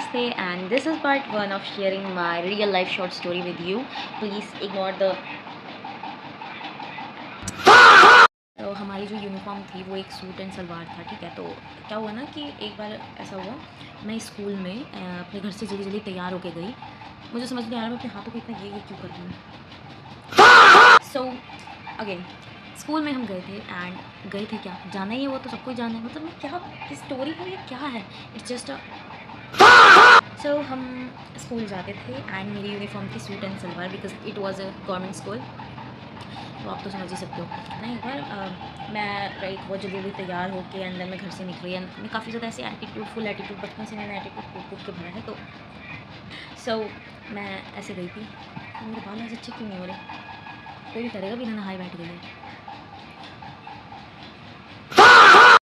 Namaste, and this is part 1 of sharing my real life short story with you. Please ignore the तो हमारी जो uniform थी वो एक सूट एंड सलवार था, ठीक है। तो क्या हुआ ना कि एक बार ऐसा हुआ, मैं स्कूल में अपने घर से जल्दी जल्दी तैयार होके गई। मुझे समझ नहीं आ रहा मैं अपने हाथों को इतना ये क्यों कर रही हूँ। सो अगेन स्कूल में हम गए थे, एंड गए थे क्या, जाना ही है, वो तो सबको ही जाना है। मतलब क्या स्टोरी है, ये क्या है, इट्स जस्ट सो हम स्कूल जाते थे एंड मेरी यूनिफॉर्म थी suit and salwar, because it was a government school. तो आप तो समझ ही सकते हो ना। एक बार मैं लाइक बहुत जल्दी जल्दी तैयार होकर अंदर में घर से निकली, एंड मैं काफ़ी ज़्यादा ऐसे एटीट्यूड फुल एटीट्यूड, बचपन से मैंने एटीट्यूड कूट कूट के भरा है। तो सो मैं ऐसे गई थी, मेरे बाल आज अच्छे क्यों नहीं हो रहे, कोई भी करेगा बिना नहाए बैठ गई है।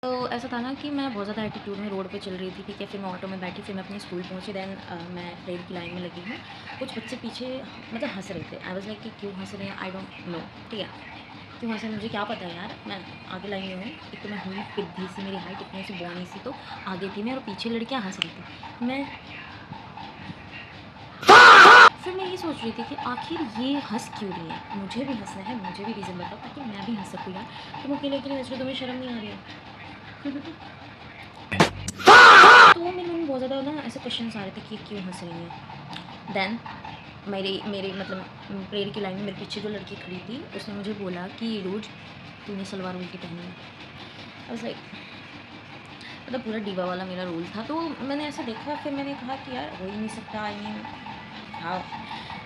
तो ऐसा था ना कि मैं बहुत ज़्यादा एटीट्यूड में रोड पे चल रही थी, ठीक है। फिर मैं ऑटो में बैठी, फिर मैं अपने स्कूल पहुंची। देन मैं प्रेयर की लाइन में लगी हूँ। कुछ बच्चे पीछे मतलब हंस रहे थे। आई वाज लाइक कि क्यों हंस रहे हैं, आई डोंट नो, ठीक है, क्यों हंस रहे हैं मुझे क्या पता है यार। मैं आगे लाइन में हूँ, एक तो मैं हुई पिद्दी सी, मेरी हाइट इतनी सी बॉनी सी, तो आगे थी मैं और पीछे लड़कियाँ हंस रही थी। फिर मैं ये सोच रही थी कि आखिर ये हंस क्यों रही है, मुझे भी हंसना है, मुझे भी रीज़न बताओ ताकि मैं भी हंस सकूँ यार। तुम अकेले अकेले हंस रहे हो, तुम्हें शर्म नहीं आ रही है। तो मेरे मन में बहुत ज़्यादा ना ऐसे क्वेश्चन आ रहे थे कि क्यों हंस रही है। देन मेरे मतलब प्रेयर की लाइन में मेरे पीछे जो लड़की खड़ी थी उसने मुझे बोला कि रोज तूने सलवार उल्टी पहनी है। आई वाज लाइक, मतलब पूरा डीवा वाला मेरा रोल था। तो मैंने ऐसे देखा, फिर मैंने कहा कि यार हो ही नहीं सकता, आई मीन हाँ।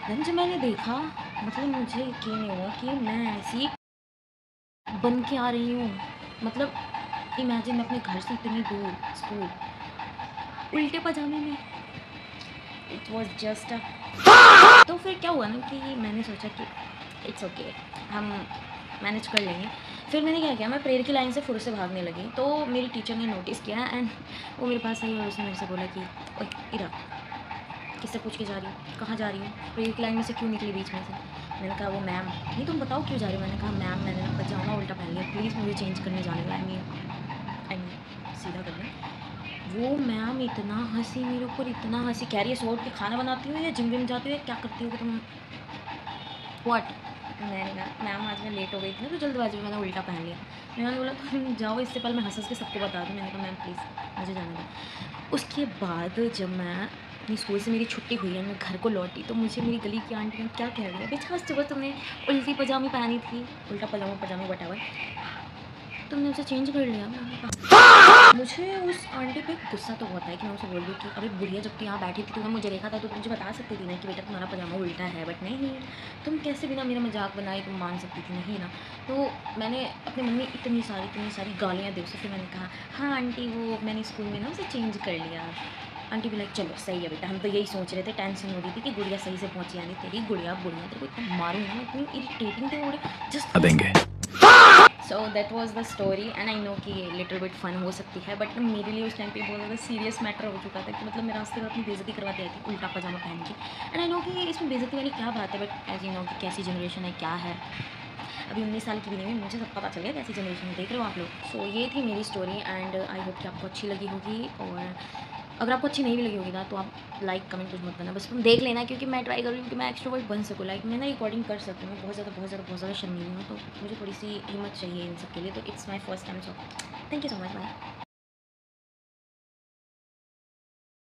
देन जब मैंने देखा, मतलब मुझे यकीन नहीं हुआ कि मैं ऐसी बन के आ रही हूँ। मतलब इमेजिन, मैं अपने घर से इतनी दूर स्कूल उल्टे पजामे में, इट वॉज जस्ट तो फिर क्या हुआ ना कि मैंने सोचा कि इट्स ओके, हम मैनेज कर लेंगे। फिर मैंने क्या किया, मैं प्रेयर की लाइन से फुर से भागने लगी। तो मेरी टीचर ने नोटिस किया एंड वो मेरे पास आई और उसने मेरे से बोला कि ओए इरा, किससे पूछ के जा रही हो, कहाँ जा रही हो, प्रेयर की लाइन में से क्यों निकली बीच में से। मैंने कहा वो मैम, नहीं तुम बताओ क्यों जा रही हो। मैंने कहा मैम मैंने ना पजामा उल्टा पहन लिया, प्लीज़ मुझे चेंज करने जाने दो, आई मीन सीधा करना। वो मैम इतना हंसी मेरे ऊपर, इतना हंसी, कह रही है सो उठ के खाना बनाती हो या जिम विम जाती हो या क्या करती हो कि तुम व्हाट। मैंने कहा मैम आज मैं लेट हो गई थी ना, तो जल्दबाजी में मैंने उल्टा पहन लिया। मैंने बोला तुम जाओ, इससे पहले मैं हंस के सबको बता दूँ। मैंने कहा मैम प्लीज़ मुझे जाने दो। उसके बाद जब मैं अपनी स्कूल से मेरी छुट्टी हुई है, मैं घर को लौटी, तो मुझे मेरी गली की आंटी ने क्या कह रही है, बेचा सुबह तुमने उल्टी पजामी पहनी थी, उल्टा पजामा पजामी वटावर, तुमने उसे चेंज कर लिया। मैंने कहा मुझे उस आंटी पे गुस्सा तो बहुत है कि मैं उसे बोल रही कि अरे बुढ़िया, जब तू यहाँ बैठी थी, तूने मुझे देखा था तो मुझे बता सकती थी ना कि बेटा तुम्हारा पजामा उल्टा है, बट नहीं, तुम कैसे बिना मेरा मजाक बनाए तुम मान सकती थी, नहीं ना। तो मैंने अपने मन में इतनी सारी गालियाँ दी उसे। फिर मैंने कहा हाँ आंटी, वो मैंने स्कूल में ना उसे चेंज कर लिया। आंटी भी लाइक चलो सही है बेटा, हम तो यही सोच रहे थे, टेंशन हो रही थी कि गुड़िया सही से पहुँची, यानी तेरी गुड़िया तेरे को इतना मारूंगा ना, इतनी इरिटेटिंग थे वो जस्ट देंगे। So that was the story, and I know कि लिटिल बिट फन हो सकती है, बट मेरे लिए उस टाइम पे बहुत ज़्यादा सीरियस मैटर हो चुका था कि मतलब मैं रास्ते में अपनी बेइज्जती करवाती आई थी उल्टा पजामा पहन के। एंड आई नो कि इसमें बेइज्जती वाली क्या बात है, बट एज यू नो कि कैसी जनरेशन है, क्या है, अभी 19 साल की भी नहीं हुई, मुझे सब पता चल गया कैसी जनरेशन है, देख रहे हो आप लोग। सो ये थी मेरी स्टोरी, एंड आई होप कि आपको अच्छी लगी होगी। और अगर आपको अच्छी नहीं भी लगी होगी ना, तो आप लाइक कमेंट कुछ मत करना, बस तुम देख लेना, क्योंकि मैं ट्राई कर रही हूँ कि मैं एक्स्ट्रोवर्ट बन सकूँ, लाइक मैं ना रिकॉर्डिंग कर सकूँ। मैं बहुत ज़्यादा शर्मीली हूँ, तो मुझे थोड़ी सी हिम्मत चाहिए इन सब के लिए। तो it's my first time, so thank you so much, bye.